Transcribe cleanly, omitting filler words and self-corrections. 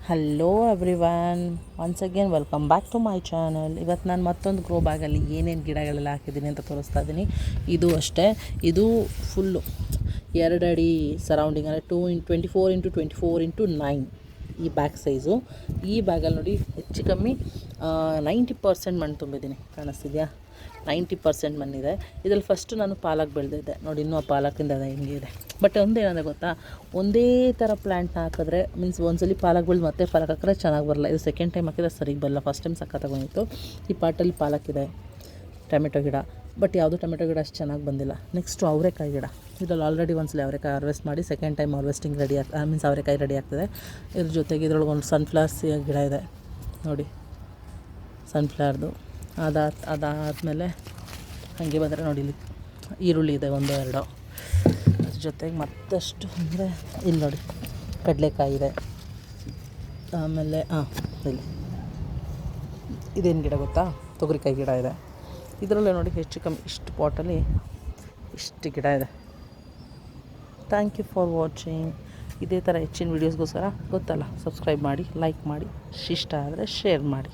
Hello everyone, once again welcome back to my channel. ಇವತ್ತು ನಾನು ಮತ್ತೊಂದು ಗ್ರೋ ಬ್ಯಾಗಲ್ಲಿ ಏನೇನು ಗಿಡಗಳೆಲ್ಲ ಹಾಕಿದ್ದೀನಿ ಅಂತ ತೋರಿಸ್ತಾ ಇದ್ದೀನಿ. ಇದು ಅಷ್ಟೇ, ಇದು ಫುಲ್ಲು 2 ಅಡಿ ಸರೌಂಡಿಂಗ್, ಅಂದರೆ 24x24x9 ಈ ಬ್ಯಾಗ್ ಸೈಜು. ಈ ಬ್ಯಾಗಲ್ಲಿ ನೋಡಿ ಹೆಚ್ಚು ಕಮ್ಮಿ 90% ಮಣ್ಣು ತುಂಬಿದ್ದೀನಿ, ಕಾಣಿಸ್ತಿದೆಯಾ? 90% ಮಣ್ಣಿದೆ. ಇದರಲ್ಲಿ ಫಸ್ಟು ನಾನು ಪಾಲಕ್ ಬೆಳೆದಿದ್ದೆ ನೋಡಿ, ಇನ್ನೂ ಆ ಪಾಲಕಿಂದ ಹಿಂಗೆ ಇದೆ. ಬಟ್ ಒಂದೇನಂದರೆ ಗೊತ್ತಾ, ಒಂದೇ ಥರ ಪ್ಲ್ಯಾಂಟ್ನ ಹಾಕಿದ್ರೆ ಮೀನ್ಸ್ ಒಂದ್ಸಲಿ ಪಾಲಕ್ ಬೆಳೆದು ಮತ್ತೆ ಪಾಲಕ್ ಹಾಕಿದ್ರೆ ಚೆನ್ನಾಗಿ ಬರಲ್ಲ. ಇದು ಸೆಕೆಂಡ್ ಟೈಮ್ ಹಾಕಿದ್ರೆ ಸರಿಗೆ ಬರಲ್ಲ. ಫಸ್ಟ್ ಟೈಮ್ ಸಖತ್ತಾಗಿ ಬಂದಿತ್ತು. ಈ ಪಾಟಲ್ಲಿ ಪಾಲಕ್ ಇದೆ, ಟೊಮೆಟೊ ಗಿಡ, ಬಟ್ ಯಾವುದೂ ಟೊಮೆಟೊ ಗಿಡ ಅಷ್ಟು ಚೆನ್ನಾಗಿ ಬಂದಿಲ್ಲ. ನೆಕ್ಸ್ಟು ಅವರೆಕಾಯಿ ಗಿಡ. ಇದರಲ್ಲಿ ಆಲ್ರೆಡಿ ಒಂದ್ಸಲ ಅವರೆಕಾಯಿ ಹಾರ್ವೆಸ್ಟ್ ಮಾಡಿ second time harvesting ready means ಅವರೆಕಾಯಿ ರೆಡಿ ಆಗ್ತದೆ. ಇದ್ರ ಜೊತೆಗೆ ಇದ್ರೊಳಗೆ ಒಂದು ಸನ್ಫ್ಲವರ್ಸ್ ಗಿಡ ಇದೆ ನೋಡಿ, ಸನ್ಫ್ಲವರ್ದು. ಅದಾದಮೇಲೆ ಹಾಗೆ ಬಂದರೆ ನೋಡಿ, ಇಲ್ಲಿ ಈರುಳ್ಳಿ ಇದೆ 1-2. ಅದ್ರ ಜೊತೆಗೆ ಮತ್ತಷ್ಟು ಅಂದರೆ ಇಲ್ಲಿ ನೋಡಿ ಕಡಲೆಕಾಯಿ ಇದೆ. ಆಮೇಲೆ ಇಲ್ಲಿ ಇದೇನು ಗಿಡ ಗೊತ್ತಾ, ತೊಗರಿಕಾಯಿ ಗಿಡ ಇದೆ. ಇದರಲ್ಲೇ ನೋಡಿ ಹೆಚ್ಚು ಕಮ್ಮಿ ಇಷ್ಟು ಪಾಟಲ್ಲಿ ಇಷ್ಟು ಗಿಡ ಇದೆ. Thank you for watching. ಇದೇ ಥರ ಹೆಚ್ಚಿನ ವೀಡಿಯೋಸ್ಗೋಸ್ಕರ ಗೊತ್ತಲ್ಲ, ಸಬ್ಸ್ಕ್ರೈಬ್ ಮಾಡಿ, ಲೈಕ್ ಮಾಡಿ, ಇಷ್ಟ ಆದರೆ ಶೇರ್ ಮಾಡಿ.